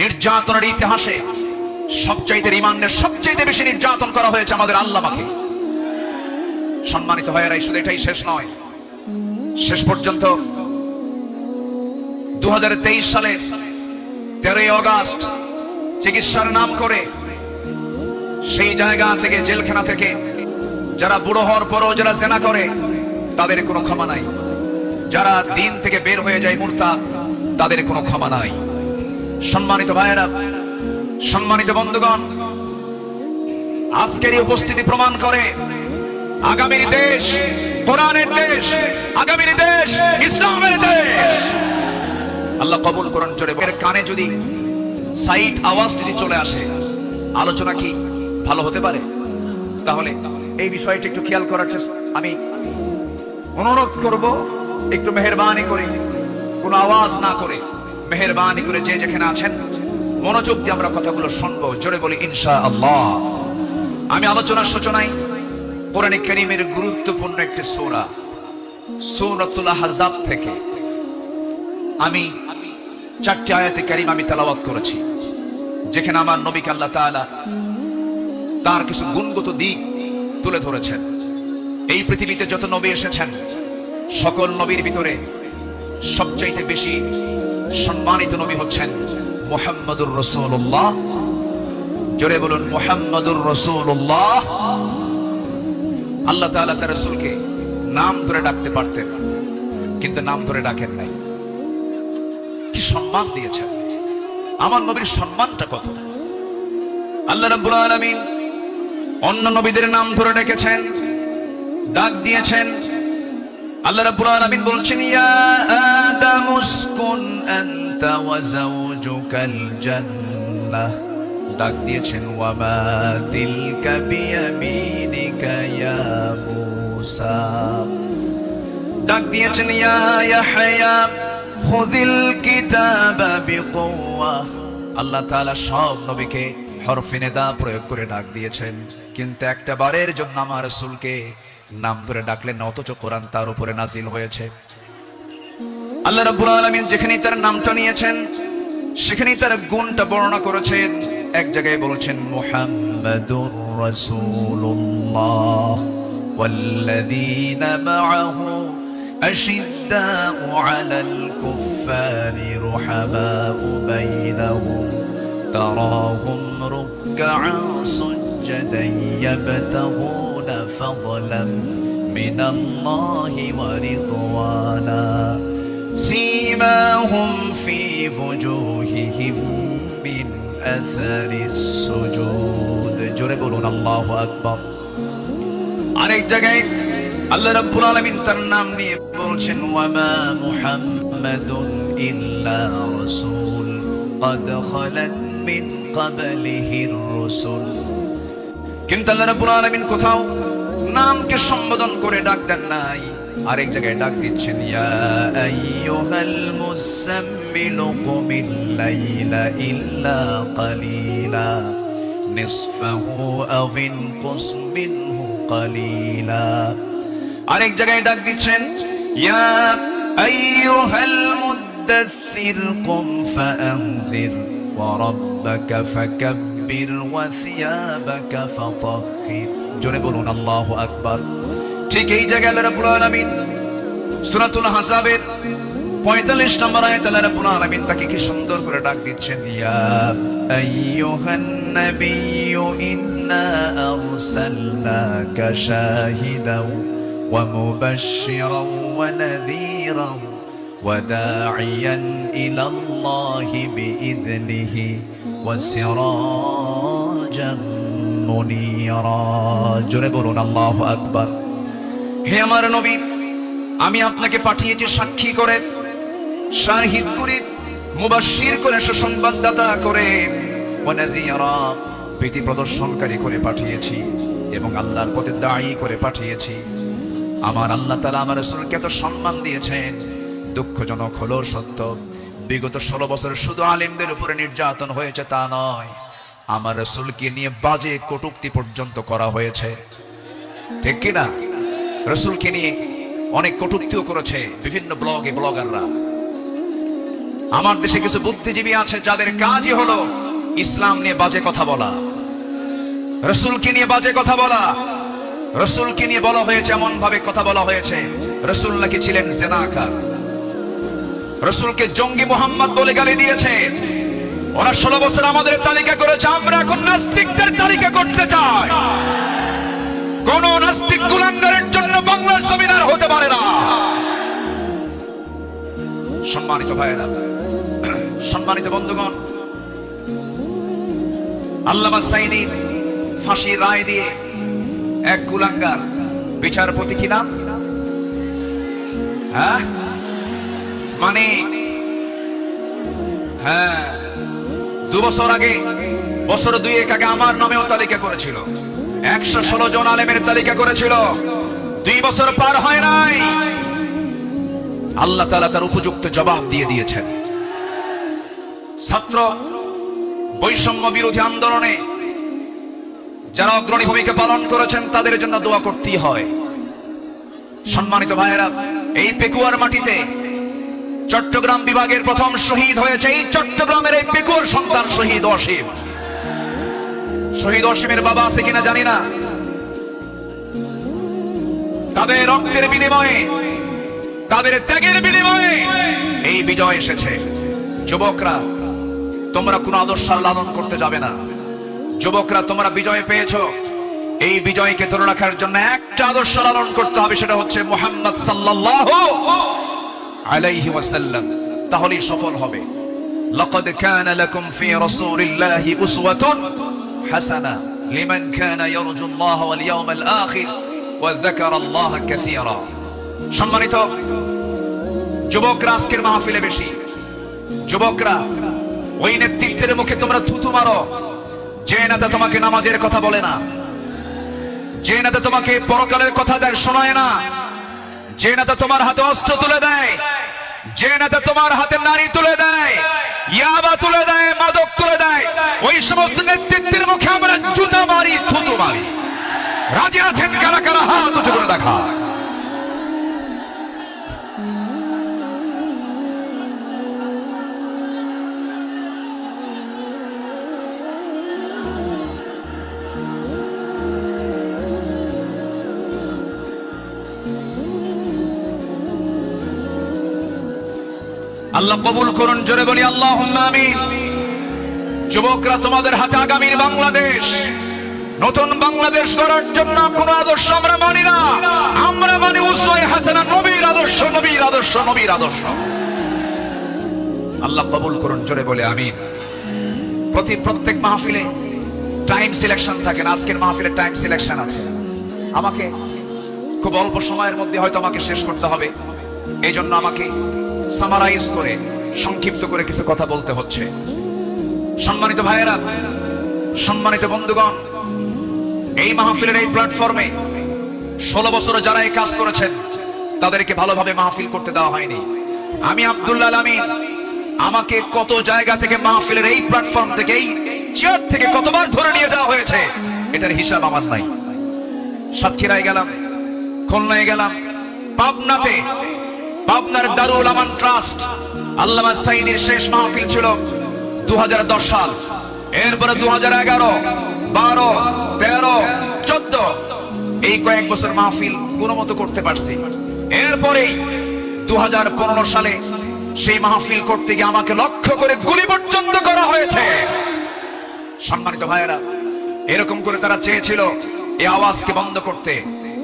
নির্যাতনের ইতিহাসে সবচাইতে ইমানের সবচাইতে বেশি নির্যাতন করা হয়েছে আমাদের আল্লামাকে। সম্মানিত ভাইয়েরা, শুধু এটাই শেষ নয়, শেষ পর্যন্ত 2023 সালের 13ই আগস্ট চিকিৎসার নাম করে সেই জায়গা থেকে, জেলখানা থেকে যারা বুড়ো হওয়ার পরও যারা জেনা করে তাদের কোনো ক্ষমা নাই, যারা দিন থেকে বের হয়ে যায় মুরতাদ তাদের কোনো ক্ষমা নাই। সম্মানিত ভাইয়েরা, সম্মানিত বন্ধুগণ, আজকের এই উপস্থিতি প্রমাণ করে আগামীর দেশ কোরআনের দেশ, আগামীর দেশ ইসলামের দেশ। আল্লাহ কবুল করুন। জোরে এর কানে যদি সাইট আওয়াজ যদি চলে আসে, আলোচনা কি ভালো হতে পারে? তাহলে এই বিষয়টি একটু খেয়াল করার চেষ্টা আমি অনুরোধ করব, একটু মেহেরবানি করে, কোনো আওয়াজ না করে, মেহেরবানি করে যে যেখানে আছেন মনোযোগ দিয়ে আমরা কথাগুলো শুনবো। জোরে বলি ইনশাআল্লাহ। আমি আলোচনার সূচনায় কোরআনে কারীমের গুরুত্বপূর্ণ একটি সূরা, সূরাতুল আহজাব থেকে আমি 4টি আয়াতে কারীমা আমি তেলাওয়াত করেছি, যেখানে আমার নবীকে আল্লাহ তাআলা তার কিছু গুণগত দিক তুলে ধরেছেন। এই পৃথিবীতে যত নবী এসেছেন, সকল নবীর ভিতরে সবচাইতে বেশি সম্মানিত নবী হচ্ছেন মুহাম্মদুর রাসূলুল্লাহ। জোরে বলুন মুহাম্মদুর রাসূলুল্লাহ। আল্লাহ তাআলা তার রাসূলকে নাম ধরে ডাকতে পারতেন, কিন্তু নাম ধরে ডাকেন নাই। কি সম্মান দিয়েছেন! আমার নবীর সম্মানটা কত! আল্লাহ রাব্বুল আলামিন অন্য নবীদের নাম ধরে ডেকেছেন, ডাক দিয়েছেন। আল্লাহ রাব্বুল আলামিন বলছেন, ইয়া আদাম উসকুন আনতা ওয়া যাওজুকাল জান্নাহ। ডাক দিয়েছেন, ওয়া মা তিলকা বিয়ামিনিকা ইয়া মূসা। ডাক দিয়েছেন, ইয়া ইয়াহইয়া খুযিল কিতাবা বিকুওয়া। আল্লাহ তাআলা সব নবীকে হরফে নিদা প্রয়োগ করে ডাক দিয়েছেন, কিন্তু একটা বারের জন্য আমার রাসূলকে নাম ধরে ডাকলেন না, অথচ কোরআন তার উপরে নাজিল হয়েছে। আল্লাহ রাব্বুল আলামিন যেখানেই তার নামটা নিয়েছেন সেখানেই তার গুণটা বর্ণনা করেছেন। এক জায়গায় বলছেন মুহাম্মাদুর রাসূলুল্লাহ ওয়াল্লাযীনা মাআহু আশিদ্দাউ আলাল কুফফারি রুহামাউ বাইনাহুম তারাহুম রুকআন সুজদান ইয়াবতাগুনা ফাদলান মিনাল্লাহি ওয়া রিদওয়ানা সীমাহুম ফি ওজুহিহিম মিন আসারিস সুজুদ। জোরে বলুন আল্লাহু আকবার। আরেক জায়গায় আল্লাহ রাব্বুল আলামিন তার নাম নিয়ে বলছেন, ওয়া মা মুহাম্মাদুন ইল্লা রাসূল قد خلت من قبله الرسل। কিন্তু আল্লাহ রাব্বুল আলামিন কোথাও নামকে সম্বোধন করে ডাক দেন নাই। আরেক জায়গায় ডাক দিচ্ছেন, ইয়া আইয়ুহাল মুসাম্মিলু কুমিল লাইলা ইল্লা কালিলা নিসফাহু আও ইনকুস মিনহু কালিলা। আরেক জায়গায় ডাক দিচ্ছেন, ইয়া আইয়ুহাল মুদাথথির কুম ফাআনযির ওয়া রাব্বাকা ফাকাব্বির ওয়া সিয়াবাকা ফাতাহহির। জোরে বলুন আল্লাহু আকবার। ঠিক এই জায়গায় আল্লাহ রাব্বুল আলামিন সূরাতুল আহজাবের 45 নম্বর আয়াতে আল্লাহ রাব্বুল আলামিন তাকে কি সুন্দর করে ডাক দিচ্ছেন, ইয়া আইয়ুহান নাবিয়্যু ইন্না আরসালনাকা শাহিদাও ওয়া মুবাশশিরাও ওয়া নাযীরাও ওয়া দাঈয়ান ইলাল্লাহি বিইذনিহি ওয়া সিরাজান মুনীরা। জোরে বলুন আল্লাহু আকবার। হে আমার নবী, আমি আপনাকে পাঠিয়েছি সাক্ষী করে, শাহিদ করে, মুবাশশির করে, সুসংবাদদাতা করে, ওয়া নাযীরা ভীতি প্রদর্শনকারী করে পাঠিয়েছি, এবং আল্লাহর পথে দায়ী করে পাঠিয়েছি। আমার আল্লাহ তাআলা আমার রাসূলকে এত সম্মান দিয়েছেন। দুঃখজনক হলো সত্য, বিগত 16 বছর শুধু আলেমদের উপরে নির্যাতন হয়েছে তা নয়, আমার রাসূলকে নিয়ে বাজে কটূক্তি পর্যন্ত করা হয়েছে। ঠিক কিনা? রাসূলকে নিয়ে অনেক কটূক্তিও করেছে বিভিন্ন ব্লগাররা। আমার দেশে কিছু বুদ্ধিজীবী আছে যাদের কাজই হলো ইসলাম নিয়ে বাজে কথা বলা, রাসূলকে নিয়ে বাজে কথা বলা। রাসূলকে নিয়ে বলা হয়েছে, এমন ভাবে কথা বলা হয়েছে রাসূল নাকি ছিলেন জিনাকার, রাসূলকে জঙ্গি মুহাম্মদ বলে গালি দিয়েছে। ওরা 16 বছর আমাদের তালিকা করেছে, আমরা এখন নাস্তিকদের তালিকা করতে চাই। কোন নাস্তিক কুলাঙ্গারের জন্য বাংলার জমিন আর হতে পারে না। সম্মানিত ভাইয়েরা, সম্মানিত বন্ধুগণ, আল্লামা সাঈদী ফাঁসির রায় দিয়ে এক কুলাঙ্গার বিচারপতি, কি নাম? হ্যাঁ, মানে হ্যাঁ, 2 বছর আগে, বছর 2 আগে আমার নামেও তালিকা করেছিল, 116 জন আলেমের তালিকা করেছিল। 2 বছর পার হয় নাই, আল্লাহ তাআলা তার উপযুক্ত জবাব দিয়ে দিয়েছেন। ছাত্র বৈষম্য বিরোধী আন্দোলনে যারা অগ্রণী ভূমিকা পালন করেছেন তাদের জন্য দোয়া করতেই হয়। সম্মানিত ভাইয়েরা, এই পেকুয়ার মাটিতে চট্টগ্রাম বিভাগের প্রথম শহীদ হয়েছে এই চট্টগ্রামের এই পেকুয়ার সন্তান শহীদ অসীম। শহীদ অসীমের বাবা আছে কিনা জানি না। তাদের রক্তের বিনিময়ে, তাদের ত্যাগের বিনিময়ে এই বিজয় এসেছে। যুবকরা, তোমরা কোন আদর্শ লালন করতে যাবে না। যুবকরা, তোমরা বিজয় পেয়েছো, এই বিজয়কে ধরে রাখার জন্য একটা আদর্শ লালন করতে হবে, সেটা হচ্ছে মুহাম্মদ সাল্লাল্লাহু আলাইহি ওয়াসাল্লাম। তাহলেই সফল হবে। লাকাদ কানা লাকুম ফি রাসূলিল্লাহি উসওয়াতুন হাসানাহ লিমান কানা ইয়ারজুল্লাহ ওয়াল ইয়াউমাল আখির ওয়া যাকারাল্লাহা কাসীরা। সম্মানিত যুবকরা, আজকের মাহফিলে বেশি যুবকরা, ওই নেতৃত্বের মুখে তোমরা থুতু মারো যে নেতা তোমাকে নামাজের কথা বলে না, যে নেতা তোমাকে পরকালের কথা শোনায় না, যে নেতা তোমার হাতে অস্ত্র তুলে দেয়, যে নেতা তোমার হাতে নারী তুলে দেয়, ইয়াবা তুলে দেয়, মাদক তুলে দেয়, ওই সমস্ত নেতৃত্বের মুখে আমরা জুতা মারি, থুতু মারি। রাজি আছেন কারা কারা? হাত উঁচু করে দেখা। আল্লাহ কবুল করুন, জোরে বলি আল্লাহুম্মা আমিন। যুবকরা, তোমাদের হাতে আগামীর বাংলাদেশ, নতুন বাংলাদেশ গড়ার জন্য কোন আদর্শ আমরা মানি না, আমরা মানি উসওয়ায়ে হাসানাহ, নবীর আদর্শ, নবীর আদর্শ, নবীর আদর্শ। আল্লাহ কবুল করুন, জোরে বলে আমিন। প্রত্যেক মাহফিলে টাইম সিলেকশন থাকে না, আজকের মাহফিলে টাইম সিলেকশন আছে। আমাকে খুব অল্প সময়ের মধ্যে হয়তো আমাকে শেষ করতে হবে, এই জন্য আমাকে সামারাইজ করে, সংক্ষিপ্ত করে কিছু কথা বলতে হচ্ছে। সম্মানিত ভাইয়েরা, সম্মানিত বন্ধুগণ, এই মাহফিলের এই প্ল্যাটফর্মে 16 বছর যারা এই কাজ করেছেন তাদেরকে ভালোভাবে মাহফিল করতে দেওয়া হয়নি। আমি আব্দুল্লাহ আমিন, আমাকে কত জায়গা থেকে মাহফিলের এই প্ল্যাটফর্ম থেকে, এই চেয়ার থেকে কতবার ধরে নিয়ে যাওয়া হয়েছে, এটার হিসাব আমার নাই। সাতক্ষীরায় গেলাম, খুলনায় গেলাম, পাবনাতে, পাবনার দারুল আমান ট্রাস্ট, আল্লামা সাঈদীর শেষ মাহফিল ছিল 2010 সাল। এরপরে 2011, 12, 13, 14, এই কয়েক বছর মাহফিল কোনো মতো করতে পারছি। এরপরেই 2015 সালে সেই মাহফিল করতে গিয়ে আমাকে লক্ষ্য করে গুলি পর্যন্ত করা হয়েছে। সম্মানিত ভাইয়েরা, এরকম করে তারা চেয়েছিল এই আওয়াজকে বন্ধ করতে,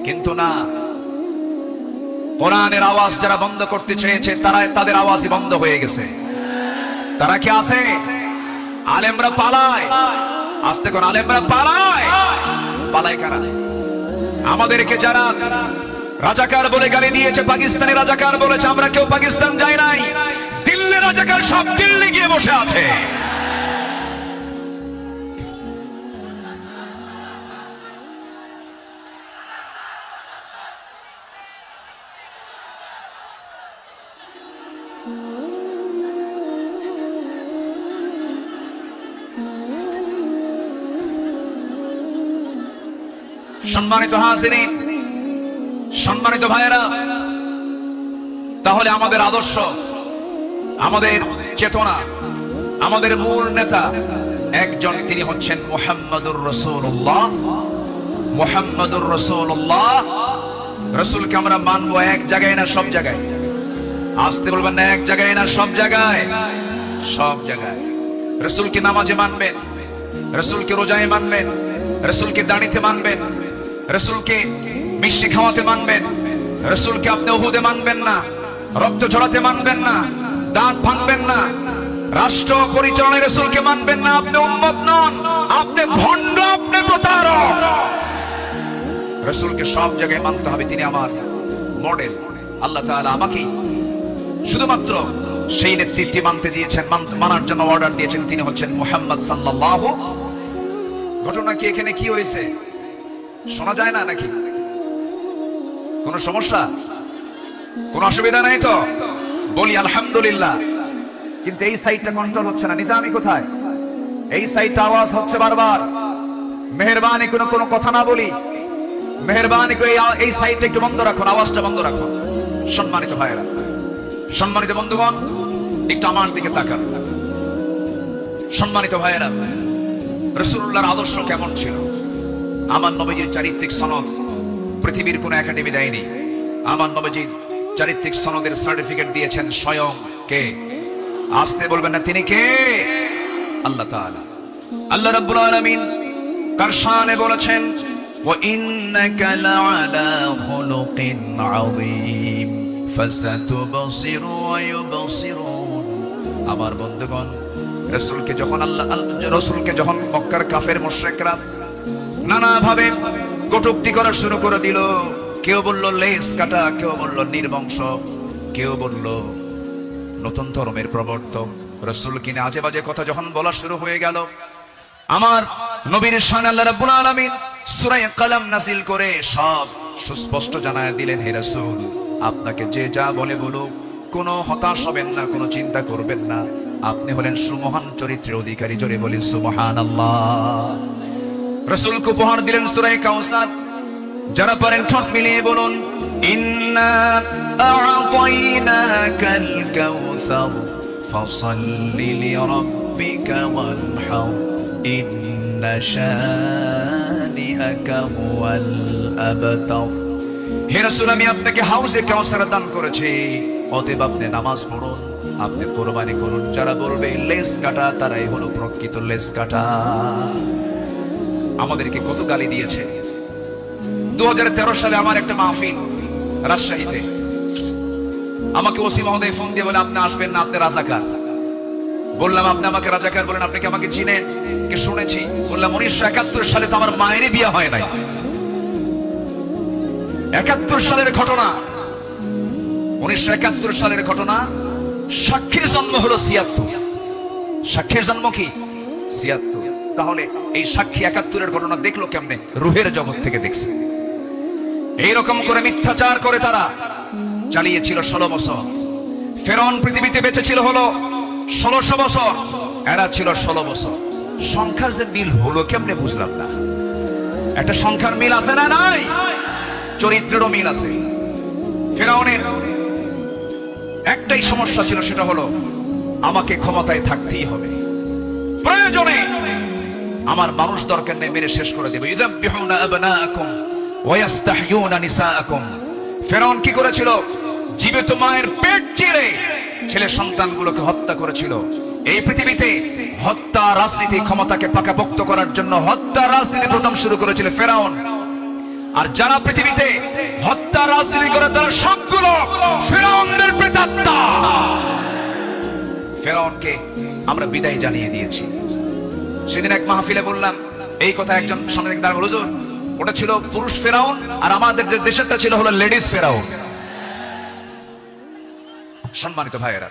কিন্তু না, কোরআনের আওয়াজ যারা বন্ধ করতে চেয়েছে তাদের আওয়াজই বন্ধ হয়ে গেছে। তারা কি আছে? আলেমরা পালায়, আস্তে করে আলেমরা পালায়। পালায় কারা? আমাদেরকে যারা রাজাকার বলে গালি দিয়েছে, পাকিস্তানি রাজাকার বলেছে, আমরা কেউ পাকিস্তান যাই নাই। দিল্লি রাজাকার সব দিল্লি গিয়ে বসে আছে। সম্মানিত হাজিরিন, সম্মানিত ভাইয়েরা, তাহলে আমাদের আদর্শ, আমাদের চেতনা, আমাদের মূল নেতা একজন, তিনি হচ্ছেন মুহাম্মাদুর রাসূলুল্লাহ। মুহাম্মাদুর রাসূলুল্লাহ। রাসূলকে আমরা মানবো এক জায়গায় না সব জায়গায়? আসতে বলবেন না, এক জায়গায় না সব জায়গায়? সব জায়গায়। রাসূলকে নামাজে মানবেন, রাসূলকে রোজায় মানবেন, রাসূলকে দাঁড়িতে মানবেন, রাসূলকে মিষ্টি খাওয়াতে মানবেন, রাসূলকে আপনি উহুদে মানবেন না, রক্ত ঝরাতে মানবেন না, দাঁত ভাঙবেন না, রাষ্ট্র পরিচালনায় রাসূলকে মানবেন না। আপনি উম্মত নন, আপনি ভণ্ড, আপনি প্রতারক। রাসূলকে সব জায়গায় মানতে হবে, তিনি আমার মডেল। আল্লাহ তাআলা আমাকে শুধুমাত্র সেই নেতৃত্বে মানতে দিয়েছেন, মানার জন্য অর্ডার দিয়েছেন, তিনি হচ্ছেন মুহাম্মদ সাল্লাল্লাহু। ঘটনা কি এখানে কি হয়েছে শোনা যায় না নাকি? কোনো সমস্যা, কোনো অসুবিধা নাই তো? বলি আলহামদুলিল্লাহ। কিন্তু এই সাইডটা কন্ট্রোল হচ্ছে না। নিজামি কোথায়? এই সাইডটা আওয়াজ হচ্ছে বারবার। মেহেরবানি কোনো কথা না বলি, মেহেরবানি করে এই সাইডটা একটু বন্ধ রাখুন, আওয়াজটা বন্ধ রাখুন। সম্মানিত ভাইয়েরা, সম্মানিত বন্ধুগণ, একটু আমার দিকে তাকান। সম্মানিত ভাইয়েরা, রাসূলুল্লাহর আদর্শ কেমন ছিল? আমার নবীজির চারিত্রিক সনদ পৃথিবীর কোন একাডেমি দেয়নি। আমার নবীজির চারিত্রিক সনদের সার্টিফিকেট দিয়েছেন স্বয়ং কে? আসতে বলবেন না, তিনি কে? আল্লাহ তাআলা। আল্লাহ রাব্বুল আলামিন তার শানে বলেছেন, ওয়া ইন্নাকা লাআলা খুলুকিন আযীম ফাসাতুবসিরু ওয়া ইউবসিরুন। আমার বন্ধুগণ, রাসূলকে যখন মক্কার কাফের মুশরিকরা নানাভাবে কটূক্তি করা শুরু করে দিল, কেউ বলল লেজ কাটা, কেউ বলল নির্বংশ, কেউ বলল নতুন ধর্মের প্রবর্তক, রাসূল কিনা আজে বাজে কথা যখন বলা শুরু হয়ে গেল, আমার নবীর শানে আল্লাহ রাব্বুল আলামিন সূরা কালাম নাযিল করে সব সুস্পষ্ট জানায় দিলেন, হে রাসূল, আপনাকে যে যা বলে বলুক, কোনো হতাশ হবেন না, কোনো চিন্তা করবেন না, আপনি হলেন সুমহান চরিত্রের অধিকারী। জোরে বলেন সুবহানাল্লাহ। রাসূলকে উপহার দিলেন সূরা কাউসার। যারা পারেন ঠোঁট মিলিয়ে বলুন, ইন্না আ'তাইনাকাল কাউসার ফাসাল্লি লিরাব্বিকা ওয়ানহার ইন্না শানিআকা হুয়াল আবতার। হে রাসূল, আমি আপনাকে হাউজে কাউসার দান করেছি, অতএব আপনি নামাজ পড়ুন, আপনি কুরবানি করুন। যারা বলবে লেজ কাটা, তারাই হলো প্রকৃত লেজ কাটা। আমাদেরকে কত গালি দিয়েছে। 2013 সালে আমার একটা মাহফিল রাজশাহীতে, আমাকে ওসি মহোদয় ফোন দিয়ে বলে, আপনি আসবেন না, আপনি রাজাকার। বললাম, আপনি আমাকে রাজাকার বলেন, আপনি কি আমাকে চিনেন? কি শুনেছি? বললাম, 1971 সালে তো আমার মায়েরই বিয়ে হয় নাই। 71 সালের ঘটনা, 1971 সালের ঘটনা। সাক্ষীর জন্ম হলো 76। সাক্ষীর জন্ম কি? 76। তাহলে এই সাক্ষী 71-এর ঘটনা দেখলো কেমনে? রুহের জগৎ থেকে দেখছে। এইরকম করে মিথ্যাচার করে তারা চালিয়েছিল 16 বছর। ফেরাউন পৃথিবীতে বেঁচে ছিল হলো 1600 বছর, এরা ছিল 16 বছর। সংখ্যার যে মিল হলো কেমনে বুঝলাম না। একটা সংখ্যার মিল আছে না? নাই। চরিত্রেরও মিল আছে। ফেরাউনের একটাই সমস্যা ছিল, সেটা হলো আমাকে ক্ষমতায় থাকতেই হবে, প্রয়োজনে আমার মানুষ দরকার নেই, মেরে শেষ করে দেবে। ইযাববিহুনা আবনাআকুম ওয়া ইস্তাহয়ুনা নিসাআকুম। ফেরাউন কি করেছিল? জীবিত মায়ের পেট চিরে ছেলে সন্তানগুলোকে হত্যা করেছিল। এই পৃথিবীতে হত্যা রাজনীতি, ক্ষমতাকে পাকাপোক্ত করার জন্য হত্যা রাজনীতি প্রথম শুরু করেছিল ফেরাউন। আর যারা পৃথিবীতে হত্যা রাজনীতি করে, তারা সবগুলো ফেরাউনের প্রেতাত্মা। ফেরাউনকে আমরা বিদায় জানিয়ে দিয়েছি। সেদিন এক মাহফিলে বললাম এই কথা, একজন সামনে দাঁড়ালো, হুজুর, ওটা ছিল পুরুষ ফেরাউন, আর আমাদের দেশেরটা ছিল হলো লেডিস ফেরাউন। সম্মানিত ভাইয়েরা,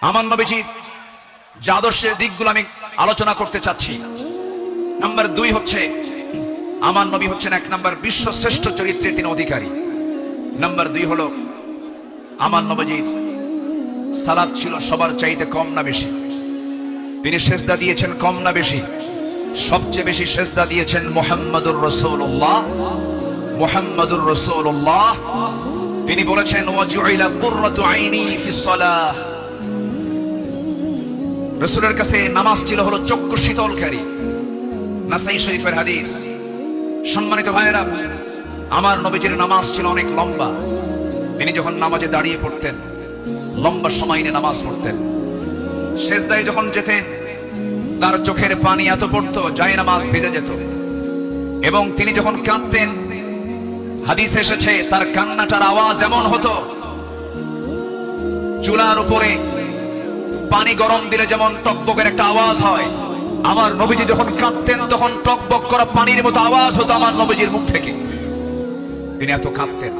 আমার নবীজির যে আদর্শের দিকগুলো আমি আলোচনা করতে চাচ্ছি, নাম্বার 2 হচ্ছে, আমার নবী হচ্ছেন 1 নাম্বার বিশ্ব শ্রেষ্ঠ চরিত্রের তিনি অধিকারী। নাম্বার 2 হলো আমার নবীজির সালাত ছিল সবার চাইতে কম না বেশি? তিনি সেজদা দিয়েছেন কম না বেশি? সবচেয়ে বেশি সেজদা দিয়েছেন মুহাম্মাদুর রাসূলুল্লাহ। মুহাম্মাদুর রাসূলুল্লাহ তিনি বলেছেন, ওয়াজুইলা কুররাতু আইনি ফিস সালাহ, রাসূলের কাছে নামাজ ছিল হলো চক্ষু শীতলকারী। নাসাই শরীফের হাদিস। সম্মানিত ভাইয়েরা, আমার নবীজির নামাজ ছিল অনেক লম্বা। তিনি যখন নামাজে দাঁড়িয়ে পড়তেন, লম্বা সময় নিয়ে নামাজ পড়তেন। সেজদায় যখন যেতেন, তার চোখের পানি এত পড়তো যায় নামাজ ভিজে যেত। এবং তিনি যখন কাঁদতেন, হাদিস এসেছে তার কান্নাটার আওয়াজ এমন হতো, চুলার উপরে পানি গরম দিলে যেমন টকবকের একটা আওয়াজ হয়, আমার নবীজি যখন কাঁদতেন তখন টকবক করা পানির মতো আওয়াজ হতো আমার নবীজির মুখ থেকে। তিনি এত কাঁদতেন,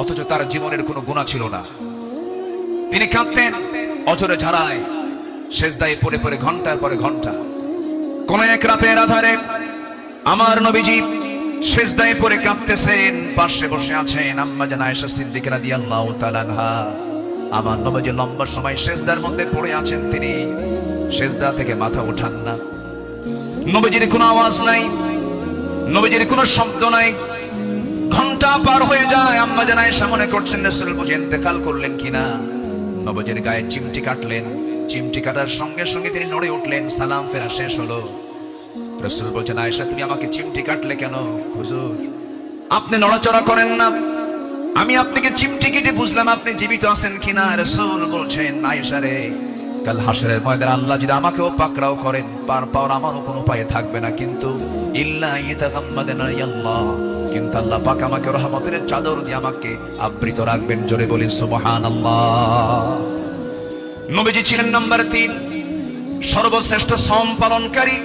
অথচ তার জীবনের কোনো গুনাহ ছিল না। তিনি কাঁদতেন অঝরে ঝাড়ায়, সেজদায় পড়ে পড়ে ঘন্টার পরে ঘন্টা। কোন এক রাতের আধারে আমার নবীজি সেজদায় পড়ে কাঁদতেছেন, পাশে বসে আছেন আম্মা জান আয়েশা সিদ্দিকা রাদিয়াল্লাহু তাআলা আনহা। আমার নবীজি লম্বা সময় সেজদার মধ্যে পড়ে আছেন, তিনি সেজদা থেকে মাথা উঠান না। নবীজির কোনো আওয়াজ নাই, নবীজির কোনো শব্দ নাই। ঘন্টা পার হয়ে যায়, আম্মা জান আয়েশা মনে করছেন রাসূল বুঝি ইন্তেকাল করলেন কিনা। নবীজির গায়ে চিমটি কাটলেন, চিমটি কাটার সঙ্গে সঙ্গে তিনি নড়ে উঠলেন। সালাম ফেরা শেষ হলো। রাসূল বলছেন, আয়েশা তুমি আমাকে চিমটি কাটলে কেন? হুজুর আপনি নড়াচড়া করেন না, আমি আপনাকে চিমটি কেটে বুঝলাম আপনি জীবিত আছেন কিনা। রাসূল বলছেন, আয়েশা রে, কাল হাসরের ময়দানে আল্লাহ যদি আমাকেও পাকড়াও করেন, পার পাওয়ার আমারও কোনো উপায় থাকবে না, কিন্তু ইল্লা ইয়াতাগাম্মাদানা আল্লাহ, কিন্তু আল্লাহ পাক আমাকে রহমতের চাদর দিয়ে আমাকে আবৃত রাখবেন। জোরে বলি সুবহানাল্লাহ। নবীজি ছিলেন নাম্বার 3 সর্বশ্রেষ্ঠ সম পালনকারী।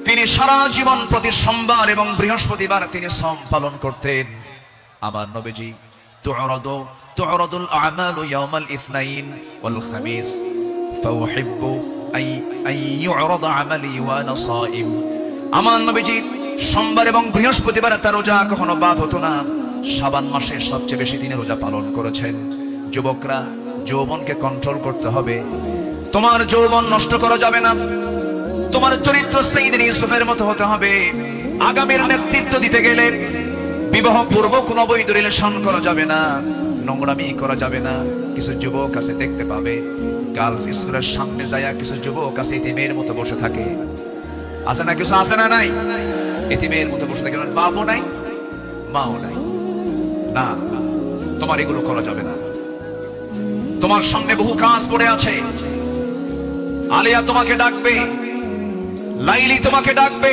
তিনি সারা জীবন প্রতি সোমবার এবং বৃহস্পতিবার তিনি সম পালন করতেন। আমার নবীজি তু'রাদুল আমালু ইয়াওমাল ইসনাইন ওয়াল খামিস ফাউহিব্বু আন ইউ'রাদা আমালি ওয়া আনা সাইম। আমার নবীজি সোমবার এবং বৃহস্পতিবার তার রোজা কখনো বাদ হতো না। শাবান মাসে সবচেয়ে বেশি দিনে রোজা পালন করেছেন। যুবকরা, যৌবনকে কন্ট্রোল করতে হবে। তোমার যৌবন নষ্ট করা যাবে না। তোমার চরিত্র সাইয়েদনা ইউসুফের মতো হতে হবে। আগামীর নেতৃত্ব দিতে গেলে বিবাহ পূর্ব কোনো অবৈধ রিলেশন করা যাবে না, নোংরামি করা যাবে না। কিছু যুবক আছে দেখতে পাবে, গার্লস স্কুলের সামনে যায় কিছু যুবক আছে ইতিমের মতো বসে থাকে। আছে না? কিছু আছে না? নাই? ইতিমের মতো বসে থাকে, বাপও নাই মাও নাই। না, তোমার এগুলো করা যাবে না। তোমার সামনে বহু কাজ পড়ে আছে। আলিয়া তোমাকে ডাকবে, লাইলি তোমাকে ডাকবে।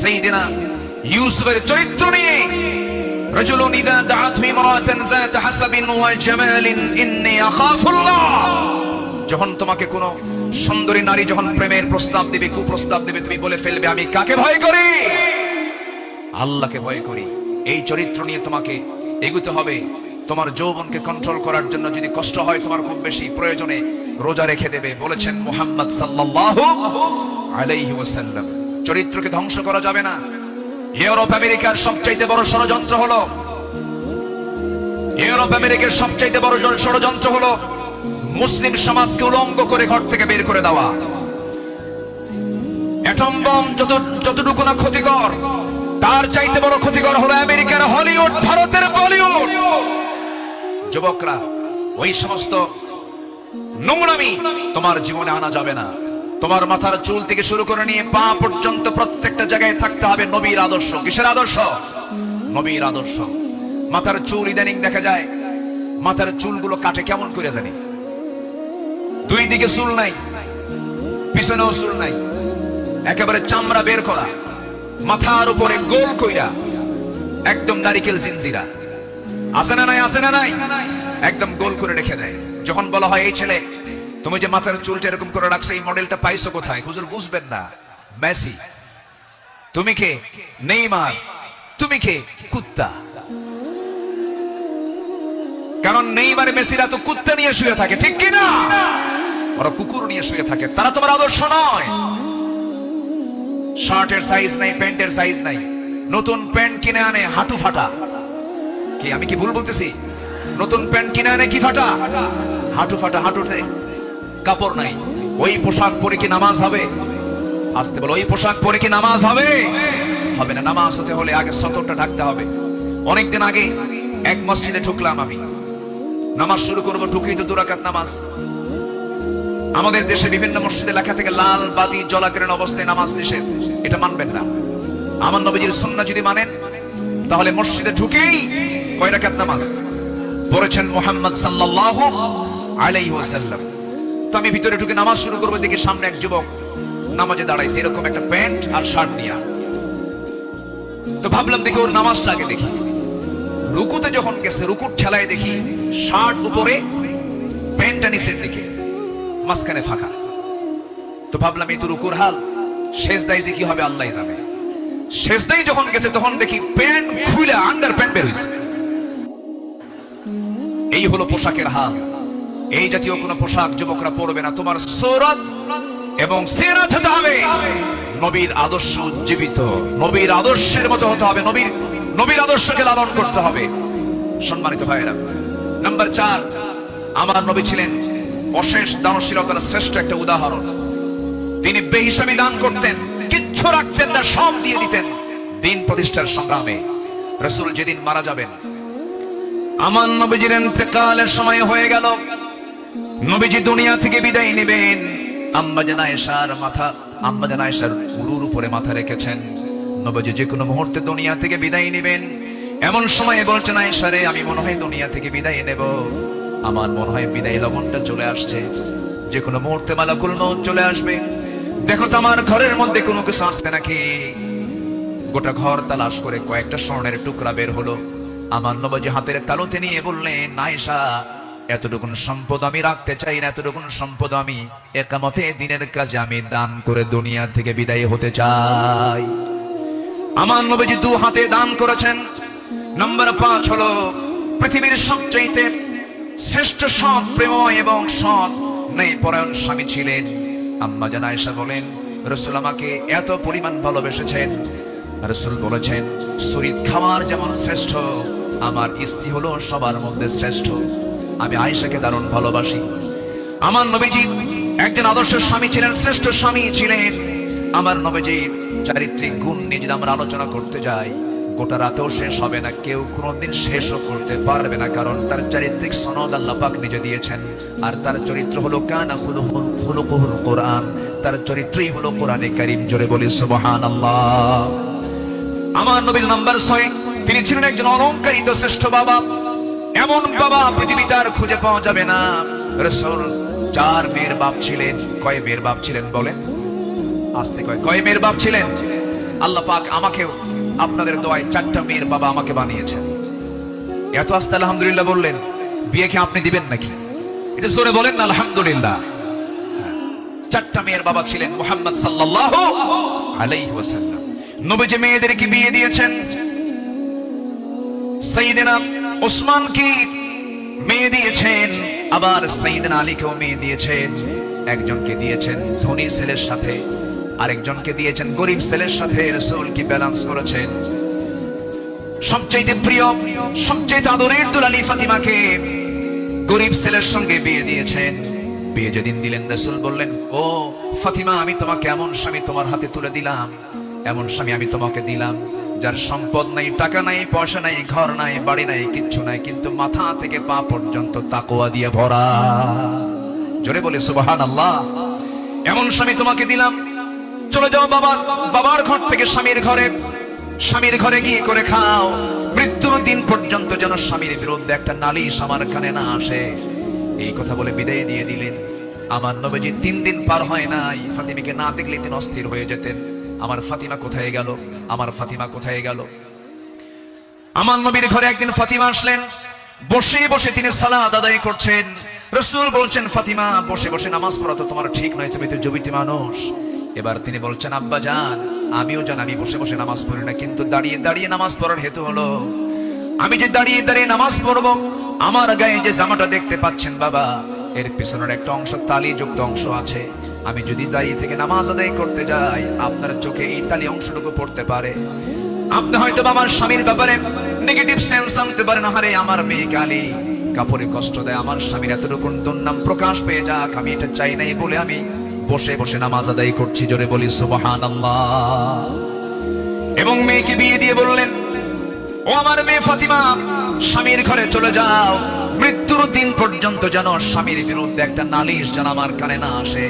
সাইয়েদনা ইউসুফের চরিত্র নিয়ে, রাজুলুন ইযা দাআতহু ইমরাতান যাত হাসাবিন ওয়া জামালিন ইন্নী আখাফুল্লাহ। যখন তোমাকে কোন সুন্দরী নারী যখন প্রেমের প্রস্তাব দিবে, কুপ্রস্তাব দিবে, তুমি বলে ফেলবে আমি কাকে ভয় করি? আল্লাহকে ভয় করি। এই চরিত্র নিয়ে তোমাকে এগোতে হবে। তোমার যৌবনকে কন্ট্রোল করার জন্য যদি কষ্ট হয় তোমার খুব বেশি, প্রয়োজনে রোজা রেখে দেবে। বলেছেন মুহাম্মদ সাল্লাল্লাহু আলাইহি ওয়াসাল্লাম, চরিত্রকে ধ্বংস করা যাবে না। ইউরোপ আমেরিকার সবচাইতে বড় ষড়যন্ত্র হলো, ইউরোপ আমেরিকার সবচাইতে বড় ষড়যন্ত্র হলো মুসলিম সমাজকে উলঙ্গ করে ঘর থেকে বের করে দেওয়া। অ্যাটম বম যতটুকু না ক্ষতিকর, তার চাইতে বড় ক্ষতিকর হলো আমেরিকার হলিউড, ভারতের বলিউড। যুবকরা, ওই সমস্ত নোংরামি তোমার জীবনে আনা যাবে না। তোমার মাথার চুল থেকে শুরু করে নিয়ে পা পর্যন্ত প্রত্যেকটা জায়গায় থাকতে হবে নবীর আদর্শ। কিসের আদর্শ? নবীর আদর্শ। মাথার চুল ইদানিং দেখা যায় মাথার চুলগুলো কাটে কেমন করে জানি, দুই দিকে চুল নাই, পিছনেও চুল নাই, একেবারে চামড়া বের করা, মাথার উপরে গোল কইরা একদম নারিকেল জিনজিরা। আছে না নাই? আছে না নাই? একদম গোল করে রেখে দেয়। যখন বলা হয় এই ছেলে তুমি যে মাথার চুলটা এরকম করে রাখছো, এই মডেলটা পাইছো কোথায়? হুজুর বুঝবেন না। মেসি। তুমি কে? নেইমার। তুমি কে? কুত্তা। কারণ নেইমার মেসিরা তো কুত্তা নিয়ে শুয়ে থাকে, ঠিক কি না? ওরা কুকুর নিয়ে শুয়ে থাকে। তারা তোমার আদর্শ নয়। শার্টের সাইজ নাই, প্যান্টের সাইজ নাই, নতুন প্যান্ট কিনে আনে হাঁটু ফাটা। কি আমি কি ভুল বলতেছি? নতুন প্যান্ট কিনে আনে কি ফাটা? হাঁটু ফাটা, হাঁটুতে কাপড় নাই। ওই পোশাক পরে কি নামাজ হবে? আসতে বলো, ওই পোশাক পরে কি নামাজ হবে? হবে না। নামাজ হতে হলে আগে সতরটা ঢাকতে হবে। অনেকদিন আগে এক মসজিদে ঢুকলাম আমি, নামাজ শুরু করবো, ঢুকেই তো 2 রাকাত নামাজ। আমাদের দেশে বিভিন্ন মসজিদে লেখা থেকে লাল বাতি জ্বলাকালীন অবস্থায় নামাজ নিষেধ, এটা মানবেন না। আমার নবীজির সুন্নাহ যদি মানেন তাহলে মসজিদে ঢুকেই কয় রাকাত নামাজ পড়েছেন মুহাম্মদ সাল্লাল্লাহু আলাইহি ওয়াসাল্লাম। তো আমি ভিতরে ঢুকে নামাজ শুরু করবো, দেখি সামনে এক যুবক নামাজে দাঁড়াইছে এরকম একটা প্যান্ট আর শার্ট নিয়ে। তো ভাবলাম দেখি ওর নামাজটা আগে দেখি। রুকুতে যখন গেছে রুকুর ঠেলায় দেখি শার্ট উপরে প্যান্টটা নিচের দিকে, মাঝখানে ফাঁকা। তো ভাবলাম এই তো রুকুর হাল, সেজদায় যে কি হবে আল্লাহই জানে। সেজদায় যখন গেছে তখন দেখি প্যান্ট খুলে আন্ডার প্যান্ট বের হইছে। এই হলো পোশাকের হাল। এই জাতীয় কোন পোশাক যুবকরা পরবে না। তোমার সূরত এবং সিরাত হতে হবে নবীর আদর্শ উজ্জীবিত, নবীর আদর্শের মতো হতে হবে, নবীর আদর্শকে লালন করতে হবে। সম্মানিত ভাইরা, নাম্বার 4, আমার নবী ছিলেন অশেষ দানশীলতার শ্রেষ্ঠ একটা উদাহরণ। তিনি বেহিসাবি দান করতেন, কিচ্ছু রাখতেন না, সব দিয়ে দিতেন দিন প্রতিষ্ঠার সংগ্রামে। রাসূল যেদিন মারা যাবেন, আমার নবীজির ইন্তেকালের সময় হয়ে গেল, নবীজি দুনিয়া থেকে বিদায় নেবেন। আম্মা জান আয়েশার উরুর উপরে মাথা রেখেছেন। নবীজি যে কোনো মুহূর্তে দুনিয়া থেকে বিদায় নেবেন। এমন সময় বলছেন, আয়েশা রে, আমি মনে হয় দুনিয়া থেকে বিদায় নেব, আমার মনে হয় বিদায় লগনটা চলে আসছে, যে কোনো মুহূর্তে মালাকুল মউত চলে আসবে। দেখো তো আমার ঘরের মধ্যে কোনো কিছু আছে নাকি। গোটা ঘর তালাশ করে কয়েকটা স্বর্ণের টুকরা বের হলো। আমার নবীজি হাতের তালুতে নিয়ে বললেন, আয়েশা, এতটুকুন সম্পদ আমি রাখতে চাই না, এতটুকুন সম্পদ আমি ইকামতে দ্বীনের কাজে আমি দান করে দুনিয়া থেকে বিদায় হতে চাই। আমার নবীজি 2 হাতে দান করেছেন। নাম্বার 5 হলো পৃথিবীর সবচেয়ে শ্রেষ্ঠ সৎ প্রেম এবং সৎ নেই পরায়ণ স্বামী ছিলেন। আম্মা জান আয়েশা বলেন, রাসূল আমাকে এত পরিমাণ ভালোবেসেছেন। রাসূল বলেছেন, শরীর খাওয়ার যেমন শ্রেষ্ঠ, আমার স্ত্রী হলো সবার মধ্যে শ্রেষ্ঠ। আমি আয়েশাকে দারুণ ভালোবাসি। আমার নবীজি একজন আদর্শ স্বামী ছিলেন, শ্রেষ্ঠ স্বামী ছিলেন। আমার নবীজির চারিত্রিক গুণ নিয়ে যদি আমরা আলোচনা করতে যাই, গোটা রাতেও শেষ হবে না, কেউ কোনোদিন শেষও করতে পারবে না। কারণ তার চারিত্রিক সনদ আল্লাহ পাক নিজে দিয়েছেন। আর তার চরিত্র হলো কানা খুলুকুহুল কোরআন, তার চরিত্রই হলো কোরআনে কারীম। জোরে বলি সুবহানাল্লাহ। আমার নবীর নাম্বার 6, তিনি ছিলেন একজন অলংকারিত শ্রেষ্ঠ বাবা। এমন বাবা পৃথিবীতে আর খুঁজে পাওয়া যাবে না। রাসূল 4 মেয়ের বাপ ছিলেন। কয় মেয়ের বাপ ছিলেন বলেন? আস্তে কয় মেয়ের বাপ ছিলেন? আল্লাহ পাক আমাকেও আপনাদের দোয়ায় 4টা মেয়ের বাবা আমাকে বানিয়েছেন। এত আস্তে আলহামদুলিল্লাহ বললেন, বিয়ে কি আপনি দিবেন নাকি? এটা জোরে বলেন না আলহামদুলিল্লাহ। 4টা মেয়ের বাবা ছিলেন মুহাম্মদ সাল্লাল্লাহু আলাইহি ওয়াসাল্লাম। নবীজি মেয়েদেরকে বিয়ে দিয়েছেন। সাইয়েদনা ওসমানকে মেয়ে দিয়েছেন, আবার সাইয়েদনা আলীকেও মেয়ে দিয়েছেন। একজনকে দিয়েছেন ধনীর ছেলের সাথে, আরেকজনকে দিয়েছেন গরিব ছেলের সাথে। রাসূল কি ব্যালেন্স করেছেন। সবচেয়ে প্রিয়, সবচেয়ে আদরের দুলালী ফাতিমাকে গরিব ছেলের সঙ্গে বিয়ে দিয়েছেন। বিয়ে যেদিন দিলেন, রাসূল বললেন, ও ফাতিমা, আমি তোমাকে এমন স্বামী তোমার হাতে তুলে দিলাম, এমন স্বামী আমি তোমাকে দিলাম, যার সম্পদ নাই, টাকা নাই, পয়সা নাই, ঘর নাই, বাড়ি নাই, কিচ্ছু নাই, কিন্তু মাথা থেকে পা পর্যন্ত তাকওয়া দিয়ে ভরা। জোরে বলে সুবহানাল্লাহ। এমন স্বামী তোমাকে দিলাম। চলে যাও বাবার ঘর থেকে স্বামীর ঘরে গিয়ে করে খাও। মৃত্যুর দিন পর্যন্ত যেন স্বামীর বিরুদ্ধে একটা নালিশ আমার কানে না আসে। এই কথা বলে বিদায় দিয়ে দিলেন। আমার নবীজি 3 দিন পার হয় নাই, ফাতিমাকে না দেখলে তিনি অস্থির হয়ে যেতেন। আমার ফাতিমা কোথায় গেল, আমার ফাতিমা কোথায় গেল। আমার নবীর ঘরে একদিন ফাতিমা আসলেন। বসে বসে তিনি সালাত আদায় করছেন। রাসূল বলছেন, ফাতিমা, বসে বসে নামাজ পড়া তো তোমার ঠিক নয়, তুমি তো যুবতী মানুষ। এবার তিনি বলছেন, আব্বা জান, আমিও জানি আমি বসে বসে নামাজ পড়ি না, কিন্তু দাঁড়িয়ে দাঁড়িয়ে নামাজ পড়ার হেতু হলো আমি যে দাঁড়িয়ে দাঁড়িয়ে নামাজ পড়বো, আমার গায়ে যে জামাটা দেখতে পাচ্ছেন বাবা, এর পিছনের একটা অংশ তালিযুক্ত অংশ আছে। আমি যদি দাঁড়িয়ে থেকে নামাজ আদায় করতে যাই, আপনার চোখে এই তালি অংশটুকু পড়তে পারে। আপনি হয়তো আমার স্বামীর ব্যাপারে নেগেটিভ সেন্স আনতে পারেন, আরে আমার মেয়ে কালী কাপড়ে কষ্ট দেয়, আমার স্বামীর এতটুকু দুর্নাম প্রকাশ পেয়ে যাক, আমি এটা চাই নাই বলে আমি বসে বসে নামাজ আদায় করছি। জোরে বলি সুবহানাল্লাহ। এবং মেয়েকে বিয়ে দিয়ে বললেন, ও আমার মেয়ে ফাতিমা, স্বামীর ঘরে চলে যাও, মৃত্যুর দিন পর্যন্ত যেন স্বামীর বিরুদ্ধে একটা নালিশ যেন আমার কানে না আসে।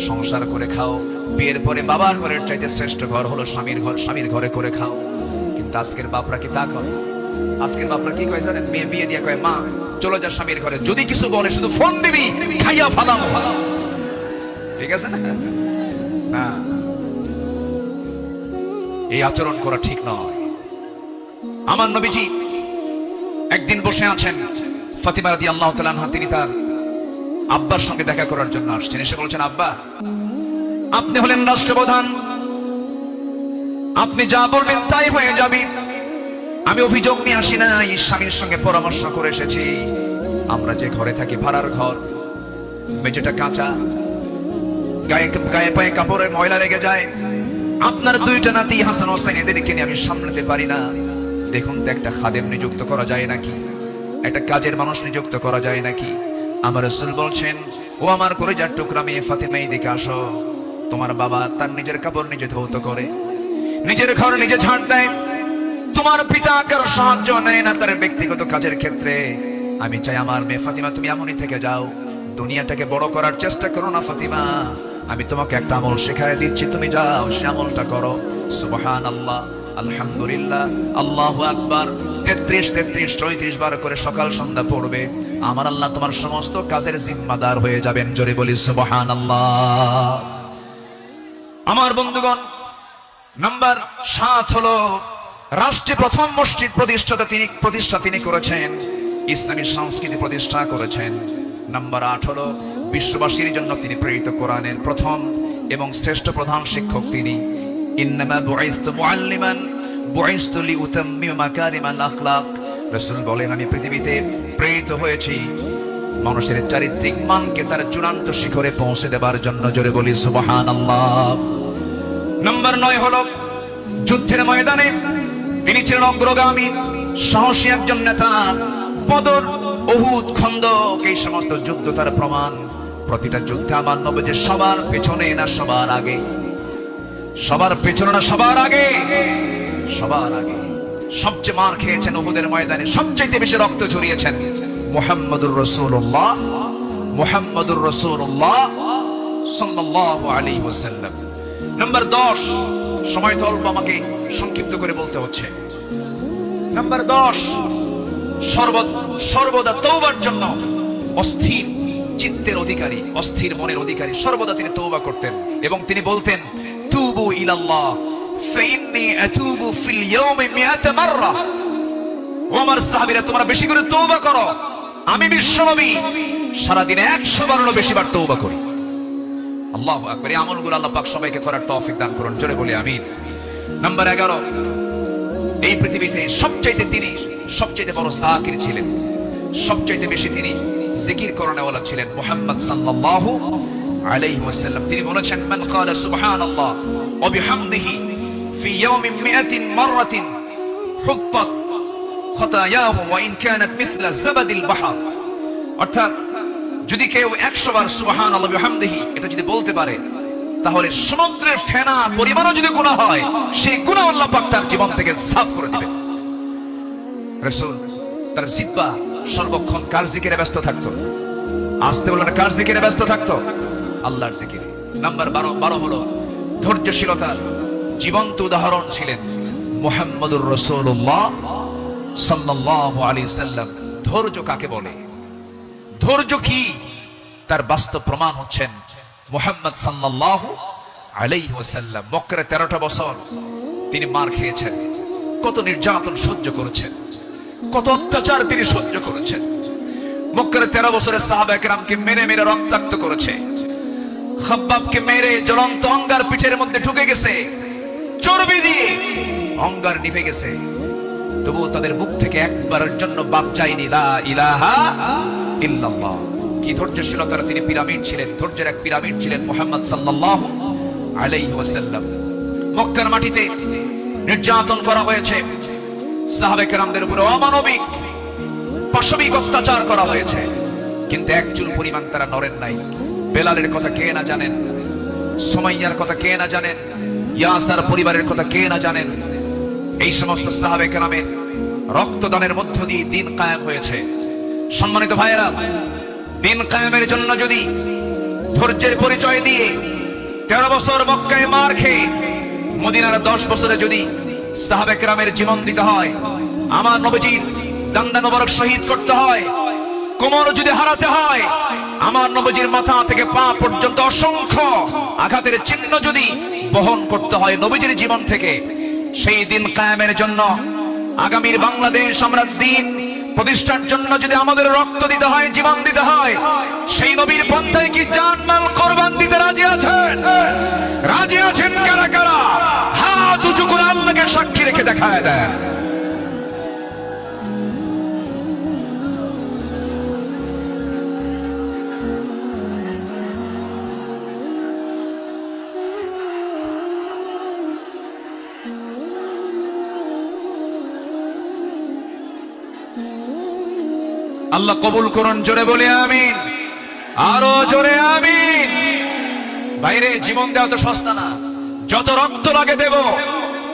সংসার করে খাও, বিয়ের পরে বাবার ঘরের চাইতে শ্রেষ্ঠ ঘর হলো স্বামীর ঘর, স্বামীর ঘরে করে খাও। কিন্তু আজকের বাপরা কি তা করে? আজকের বাপরা কি কয় জানেন? মেয়ে বিয়ে দিয়ে কয়, মা চলে যা স্বামীর ঘরে, যদি কিছু বলে শুধু ফোন দিবি, খাইয়া ফালাম। ঠিক আছে না? না, এই আচরণ করা ঠিক নয়। আমার নবীজি একদিন বসে আছেন, ফাতিমা রাদিয়াল্লাহু তাআলা আনহা তিনি তার আব্বার সঙ্গে দেখা করার জন্য আসছেন। এসে বলছেন, আব্বা আপনি হলেন রাষ্ট্রপ্রধান, আপনি যা বলবেন তাই হয়ে যাবে। আমি অভিযোগ নিয়ে আসি না, এই স্বামীর সঙ্গে পরামর্শ করে এসেছি। আমরা যে ঘরে থাকি ভাড়ার ঘর, মেঝেটা কাঁচা, গায়ে পায়ে কাপড়ের ময়লা লেগে যায়। আপনার দুইটা নাতি হাসান হোসেন, এদেরকে নিয়ে আমি সামলাতে পারি না। দেখুন তো একটা খাদেম নিযুক্ত করা যায় নাকি, একটা কাজের মানুষ নিযুক্ত করা যায় নাকি? আমার রাসূল বলছেন, ও আমার কলিজার টুকরা মেয়ে ফাতিমা, এদিকে আসো। তোমার বাবা তার নিজের কাপড় নিজে ধৌত করে, নিজের ঘর নিজে ঝাড় দেয়। তোমার পিতা কারো সাহায্য নেয় না তার ব্যক্তিগত কাজের ক্ষেত্রে। আমি চাই আমার মেয়ে ফাতিমা তুমি এমনই থেকে যাও, দুনিয়াটাকে বড় করার চেষ্টা করো না ফাতিমা। আমি তোমাকে একটা আমল শেখায় দিচ্ছি, তুমি যাও সে আমলটা করো। সুবহানাল্লাহ, আলহামদুলিল্লাহ, আল্লাহু আকবার 33 বার করে সকাল সন্ধ্যা পড়বে। আমার আল্লাহ তোমার সমস্ত কাজের জিম্মাদার হয়ে যাবেন। জোরে বলি সুবহানাল্লাহ। আমার বন্ধুগণ, নাম্বার 7 হলো রাষ্ট্রে প্রথম মসজিদ প্রতিষ্ঠা তিনি করেছেন, ইসলামী সংস্কৃতি প্রতিষ্ঠা করেছেন। নাম্বার 8 হলো বিশ্ববাসীর জন্য তিনি প্রেরিত কোরআনের প্রথম এবং শ্রেষ্ঠ প্রধান শিক্ষক তিনি। ইন্নামা বুইসতু মুআল্লিমান বুইসতু লিউতাম্মিমা মাকারিমাল আখলাক। রাসূল বলেন, আমি পৃথিবীতে প্রেরিত হয়েছি মানুষের চারিত্রিক মানকে তার চূড়ান্ত শিখরে পৌঁছে দেবার জন্য। জোরে বলি সুবহানাল্লাহ। নাম্বার 9 হলো যুদ্ধের ময়দানে তিনি ছিলেন অগ্রগামী, সাহসী একজন নেতা। বদর, উহুদ, খন্দক, এই সমস্ত যুদ্ধ তার প্রমাণ। প্রতিটা যুদ্ধে আমার নবী যে সবার পেছনে না সবার আগে, সবার পেছনে না সবার আগে, সবার আগে। সবচেয়ে মার খেয়েছেন উহুদের ময়দানে, সবচেয়ে বেশি রক্ত ঝরিয়েছেন মুহাম্মদুর রাসূলুল্লাহ, মুহাম্মদুর রাসূলুল্লাহ সাল্লাল্লাহু আলাইহি ওয়াসাল্লাম। নাম্বার 10, সময় তো অল্প, আমাকে সংক্ষিপ্ত করে বলতে হচ্ছে। নাম্বার 10, সর্বদা তওবার জন্য অস্থির চিত্তের অধিকারী, অস্থির মনের অধিকারী। সর্বদা তিনি তওবা করতেন এবং তিনি বলতেন, তুবু ইলাল্লাহ ফাইন্নী আতুবু ফিল ইয়াউমি 100 মাররা। ও আমার সাহাবীরা, তোমরা বেশি করে তওবা করো, আমি বিশ্বনবী সারা দিনে 100 বারেরও বেশি বার তওবা করি। আল্লাহু আকবার। এই আমলগুলো আল্লাহ পাক সবাইকে করার তৌফিক দান করুন। জোরে বলি আমিন। নাম্বার 11, এই পৃথিবীতে তিনি সবচেয়ে বড় যাকির ছিলেন, সবচেয়ে বেশি তিনি জিকির করানেওয়ালা ছিলেন মুহাম্মদ সাল্লাল্লাহু আলাইহি ওয়াসাল্লাম। তিনি বলেছেন, মান ক্বালা সুবহানাল্লাহ ওয়া বিহামদিহি ফি ইয়াউমিন 100 মাররাতিন হুত্তাত খাতায়াহু ওয়া ইন কানাত মিছলা যাবাদিল বাহর। অর্থাৎ যদি কেউ 100 বার সুবহানাল্লাহ ওয়া বিহামদিহি এটা যদি বলতে পারে, তাহলে সমুদ্রের ফেনা পরিমাণও যদি গুনাহ হয়, সেই গুনাহ আল্লাহ পাক তার জীবন থেকে সাফ করে দিবেন। রাসূল তার জিহ্বা সর্বক্ষণ কার জিকিরে ব্যস্ত থাকতো? আসতে বললেন, কার জিকিরে ব্যস্ত থাকতো? আল্লাহর জিকিরে। নাম্বার 12 হলো ধৈর্যশীলতার জীবন্ত উদাহরণ ছিলেন মুহাম্মদুর রাসূলুল্লাহ সাল্লাল্লাহু আলাইহি ওয়াসাল্লাম। ধৈর্য কাকে বলে, ধৈর্য কি, তার বাস্তব প্রমাণ হচ্ছেন মুহাম্মদ সাল্লাল্লাহু আলাইহি ওয়াসাল্লাম। মক্কায় 13টা বছর তিনি মার খেয়েছেন, কত নির্যাতন সহ্য করেছেন, কত অত্যাচার তিনি সহ্য করেছেন। মক্কায় 13 বছরের সাহাবা কেরামকে মেরে মেরে রক্তাক্ত করেছে। খাব্বাবকে মেরে জ্বলন্ত অঙ্গার পিঠের মধ্যে ঢুকে গেছে, চর্বি দিয়ে অঙ্গার নিভে গেছে। তবুও তাদের মুখ থেকে একবারের জন্য বাপ যায়নি, লা ইলাহা ইল্লাল্লাহ। কি ধৈর্যশীলতার তিনি পিরামিড ছিলেন, ধৈর্যের এক পিরামিড ছিলেন মুহাম্মদ সাল্লাল্লাহু আলাইহি ওয়াসাল্লাম। মক্কার মাটিতে নির্যাতন করা হয়েছে, সাহাবে কেরামদের উপরে অমানবিক পাশবিক অত্যাচার করা হয়েছে, কিন্তু এক চুল পরিমাণ তারা নড়েন নাই। বেলালের কথা কে না জানেন, সুমাইয়ার কথা কে না জানেন, ইয়াসার পরিবারের কথা কে না জানেন। এই সমস্ত সাহাবে কেরামের রক্তদানের মধ্য দিয়ে দিন কায়েম হয়েছে। সম্মানিত ভাইয়েরা, দিন কায়েমের জন্য যদি ধৈর্যের পরিচয় দিয়ে 13 বছর মক্কায় মার খেয়ে মদিনার 10 বছরে যদি সাহাবে কেরামের জীবন দিতে হয়, আমার নবীজির দান্দা মোবারক শহীদ করতে হয়, কোমর যদি হারাতে হয়, আমার নবীজির মাথা থেকে পা পর্যন্ত অসংখ্য আঘাতের চিহ্ন যদি বহন করতে হয় নবীজির জীবন থেকে, সেই দিন কায়েমের জন্য আগামীর বাংলাদেশ আমরা দিন প্রতিষ্ঠার জন্য যদি আমাদের রক্ত দিতে হয়, জীবন দিতে হয়, সেই নবীর পন্থায় কি জানমাল কোরবান দিতে রাজি আছেন? রাজি আছেন কারা কারা? হাত উঁচু করে আল্লাহকে সাক্ষী রেখে দেখায় দেন। আল্লাহ কবুল করুন, জোরে বলে আমিন, আরো জোরে আমিন। বাইরে জীবন দেওয়া তো সস্তা না, যত রক্ত লাগে দেব,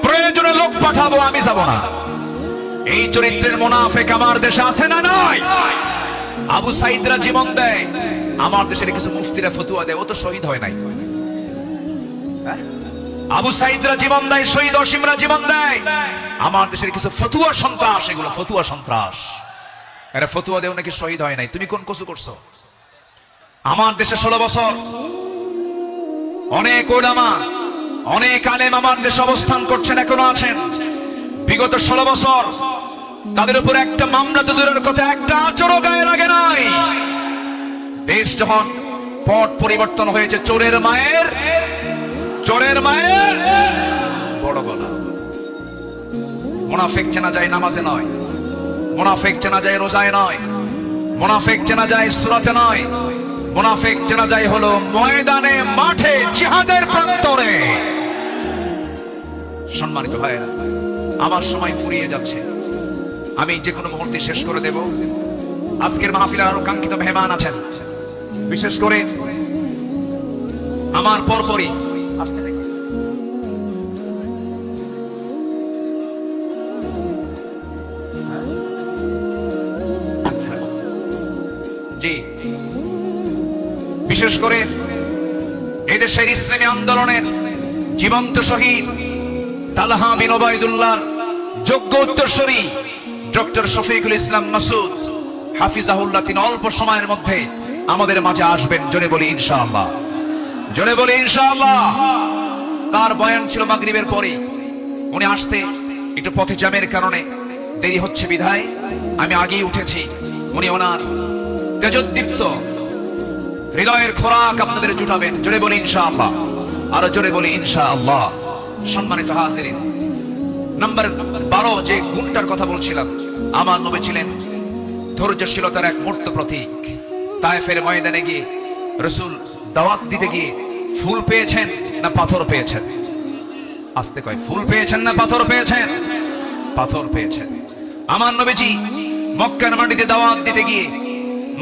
প্রয়োজনে লোক পাঠাবো, আমি যাব না। এই চরিত্রের মুনাফিক আমার দেশে আছে না নাই? আবু সাইদরা জীবন দেয়, আমার দেশের কিছু মুফতিরা ফতুয়া দেয়, ও তো শহীদ হয় নাই। আবু সাইদরা জীবন দেয়, শহীদ অসীমরা জীবন দেয়, আমার দেশের কিছু ফতুয়া সন্ত্রাস, এগুলো ফতুয়া সন্ত্রাস, এরা ফতুয়া দেও নাকি শহীদ হয় নাই। তুমি কোন কসু করছো? আমার দেশে 16 বছর অনেক ওলামা, অনেক আলেম আমার দেশে অবস্থান করছেন, এখনো আছেন। বিগত 16 বছর তাদের উপর একটা মামলা তো দূরের কথা, একটা আচরও গায়ে লাগে নাই। দেশ যখন পট পরিবর্তন হয়েছে, চোরের মায়ের বড় গলা। মুনাফিক চেনা যায় নামাজে নয়, মুনাফিক চেনা যায় রোজায় নয়, মুনাফিক চেনা যায় সূরাতে নয়, মুনাফিক চেনা যায় হলো ময়দানে, মাঠে, জিহাদের প্রান্তরে। সম্মানিত ভাইরা, আমার সময় ফুরিয়ে যাচ্ছে, আমি যে কোনো মুহূর্তে শেষ করে দেব। আজকের মাহফিলে আরো কাঙ্ক্ষিত মেহমান আছেন, বিশেষ করে আমার পরপরই আসছে দেখি। জি, বিশেষ করে এদেশের ইসলামী আন্দোলনের জীবন্ত শহীদ তালহা বিন ওবায়দুল্লাহ যোগ্য উত্তরসূরি ডক্টর শফিকুল ইসলাম মাসুদ হাফিজাহুল্লাহ, তিনি অল্প সময়ের মধ্যে আমাদের মাঝে আসবেন। জোরে বলি ইনশাআল্লাহ, জোরে বলি ইনশাআল্লাহ। তার বয়ান ছিল মাগরিবের পরে, উনি আসতে একটু পথে জ্যামের কারণে দেরি হচ্ছে বিধায় আমি আগেই উঠেছি। উনি ওনার তেজোদ্দীপ্ত হৃদয়ের খোরাক আপনাদের জুটাবেন। জোরে বলি ইনশাআল্লাহ, আরো জোরে বলি ইনশাআল্লাহ। সম্মানিত হাজিরিন, নাম্বার 12 যে গুণটার কথা বলছিলাম, আমার নবী ছিলেন ধৈর্যশীলতার এক মূর্ত প্রতীক। তায়েফের ময়দানে গিয়ে রাসূল দাওয়াত দিতে গিয়ে ফুল পেয়েছেন না পাথর পেয়েছেন? আস্তে কয়, ফুল পেয়েছেন না পাথর পেয়েছেন? পাথর পেয়েছেন। আমার নবীজি মক্কার মাটিতে দাওয়াত দিতে গিয়ে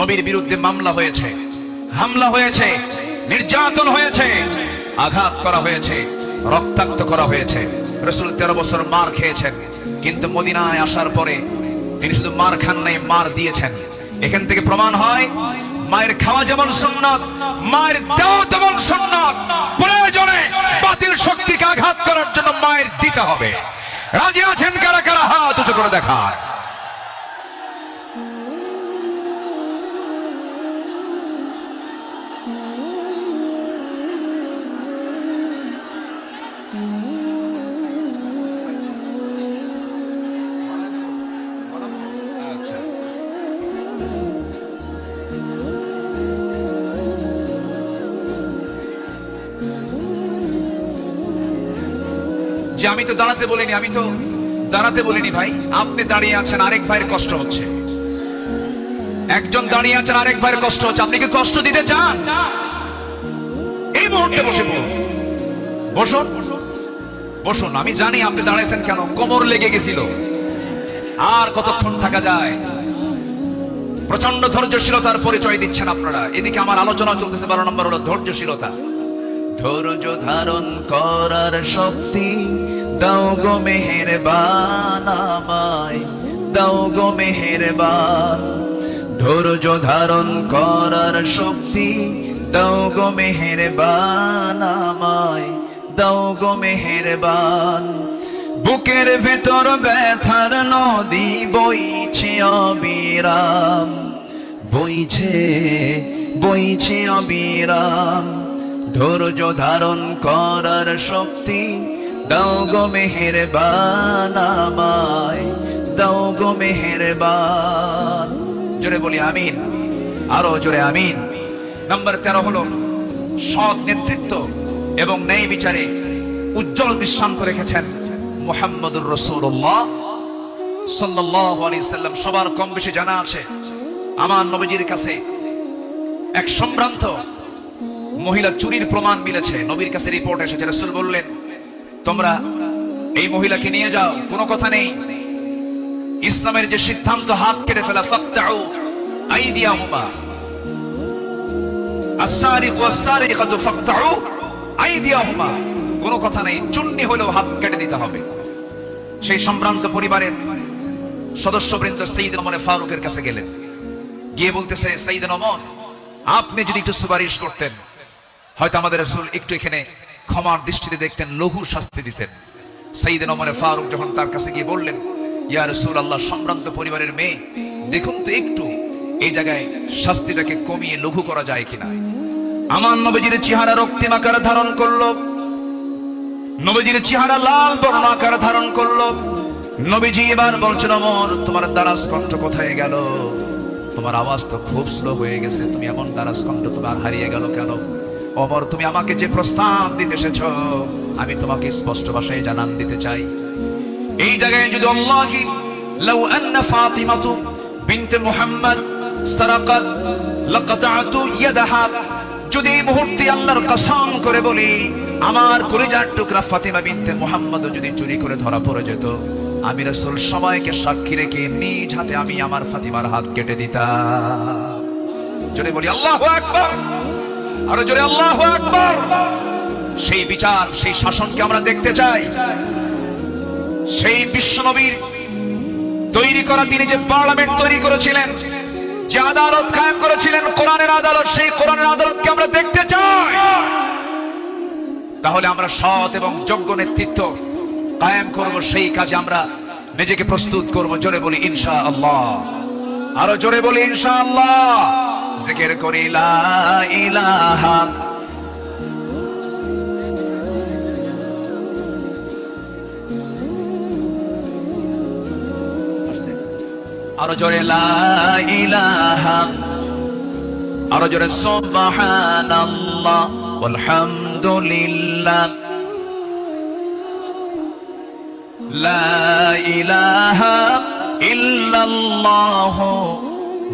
নবীর বিরুদ্ধে মামলা হয়েছে, হামলা হয়েছে, নির্যাতন হয়েছে, আঘাত করা হয়েছে, রক্তাক্ত করা হয়েছে। রাসূল 13 বছর মার খেয়েছেন, কিন্তু মদিনায় আসার পরে তিনি শুধু মার খান নাই, মার দিয়েছেন। এখান থেকে প্রমাণ হয় মায়ের খাওয়া যেমন সুন্নাত, মায়ের দেওয়া তেমন সুন্নাত। প্রয়োজনে বাতিল শক্তিকে আঘাত করার জন্য মায়ের দিতে হবে। রাজি আছেন কারা কারা? হাত উঁচু করে দেখায়। যে আমি তো দাঁড়াতে বলিনি, ভাই আপনি দাঁড়িয়ে আছেন, আরেক ভাইয়ের কষ্ট হচ্ছে। একজন দাঁড়িয়ে আছেন, আরেক ভাইয়ের কষ্ট হচ্ছে, আপনি কি কষ্ট দিতে চান? এই মুহূর্তে বসুন। আমি জানি আপনি দাঁড়িয়েছেন কেন, কোমর লেগে গেছিল। আর কতক্ষণ থাকা যায়? প্রচন্ড ধৈর্যশীলতার পরিচয় দিচ্ছেন আপনারা। এদিকে আমার আলোচনা চলতেছে, 12 নম্বর হলো ধৈর্যশীলতা। ধৈর্য ধারণ করার শক্তি দাও গো মেহেরবান আমায়, দাও গো মেহেরবান। ধৈর্য ধারণ করার শক্তি দাও গো মেহেরবান আমায়, দাও গো মেহেরবান। বুকের ভেতর ব্যথার নদী বইছে অবিরাম, বইছে বইছে অবিরাম। ধৈর্য ধারণ করার শক্তি দাও গো মেহেরবান আমায়, দাও গো মেহেরবান। জোরে বলি আমিন, আরো জোরে আমিন। নাম্বার 13 হলো সৎ নেতৃত্ব এবং ন্যায় বিচারে উজ্জ্বল দৃষ্টান্ত রেখেছেন মুহাম্মদুর রাসূলুল্লাহ সাল্লাল্লাহু আলাইহি সাল্লাম। সবার কম বেশি জানা আছে, আমার নবীজির কাছে এক সম্ভ্রান্ত মহিলা চুরির প্রমাণ মিলেছে। নবীর কাছে রিপোর্ট এসেছে, রাসূল বললেন তোমরা এই মহিলাকে নিয়ে যাও, কোনো কথা নেই। ইসলামের যে সিদ্ধান্ত হাত কেটে ফেলা, ফাকতাউ আইদিয়াহুমা, আস-সারিকু ওয়াস-সারিকাতু ফাকতাউ আইদিয়াহুমা, কোনো কথা নেই, চুন্নি হলেও হাত কেটে দিতে হবে। সেই সম্ভ্রান্ত পরিবারের সদস্যবৃন্দ সাইয়েদনা ওমর ফারুকের কাছে গেলেন, গিয়ে বলতেছে সাইয়েদনা ওমর, আপনি যদি একটু সুপারিশ করতেন হয়তো আমাদের রাসূল একটু এখানে ক্ষমার দৃষ্টিতে দেখতেন, লঘু শাস্তি দিতেন। সাইয়েদনা ওমর ফারুক যখন তার কাছে গিয়ে বললেন, ইয়া রাসূলুল্লাহ, সম্ভ্রান্ত পরিবারের মেয়ে, দেখুন তো একটু এই জায়গায় শাস্তিটাকে কমিয়ে লঘু করা যায় কিনা। আমার নবীজির চেহারা রক্তিম আকার ধারণ করলো, নবীজির চেহারা লাল বর্ণ আকার ধারণ করলো। নবীজি এবার বলছেন, ওমর তোমার দারাজ কণ্ঠ কোথায় গেল? তোমার আওয়াজ তো খুব স্লো হয়ে গেছে, তুমি এমন দারাজ কণ্ঠ তোমার হারিয়ে গেল কেন? ওমর, তুমি আমাকে যে প্রস্তাব দিতে এসেছো আমি তোমাকে স্পষ্ট ভাষায় জানান দিতে চাই। এই জায়গায় যদি আল্লাহি লাউ আন্না ফাতিমাতু বিনতে মুহাম্মদ সারাকাত লাকাতাতু ইয়াদাহা, যদি এই মুহূর্তে আল্লাহর কসম করে বলি আমার কলিজার টুকরা ফাতিমা বিনতে মুহাম্মদ যদি চুরি করে ধরা পড়ে যেত, আমি রাসূল সময়কে সাক্ষী রেখে নিজ হাতে আমি আমার ফাতিমার হাত কেটে দিতাম। জোরে বলি আল্লাহু আকবার, আরো জোরে আল্লাহু আকবার। সেই বিচার, সেই শাসনকে আমরা দেখতে চাই। সেই বিশ্বনবীর তৈরি করা, তিনি যে পার্লামেন্ট তৈরি করেছিলেন, যে আদালত কায়েম করেছিলেন, কোরআনের আদালত, সেই কোরআনের আদালতকে আমরা দেখতে চাই। তাহলে আমরা সৎ এবং যোগ্য নেতৃত্ব কায়েম করব, সেই কাজে আমরা নিজেকে প্রস্তুত করব। জোরে বলি ইনশাআল্লাহ, আরো জোরে বলি ইনশাআল্লাহ। জিকির করি লা ইলাহা, আরো জোরে লা ইলাহা, আরো জোরে সুবহানাল্লাহ ওয়ালহামদুলিল্লাহ, লা ইলাহা ইল্লাল্লাহ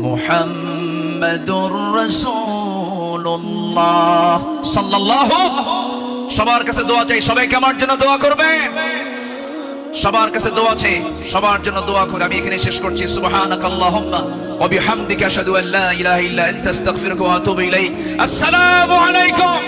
মুহাম্মাদুর রাসূলুল্লাহ সাল্লাল্লাহু। সবার কাছে দোয়া চাই, সবাইকে আমার জন্য দোয়া করবেন। সবার কাছে দোয়া চাই, সবার জন্য দোয়া করে আমি এখানে শেষ করছি। সুবহানাকাল্লাহুম্মা ওয়া বিহামদিকা আশহাদু আল্লা ইলাহা ইল্লা আনতা আস্তাগফিরুকা ওয়া আতুবু ইলাইক। আসসালামু আলাইকুম।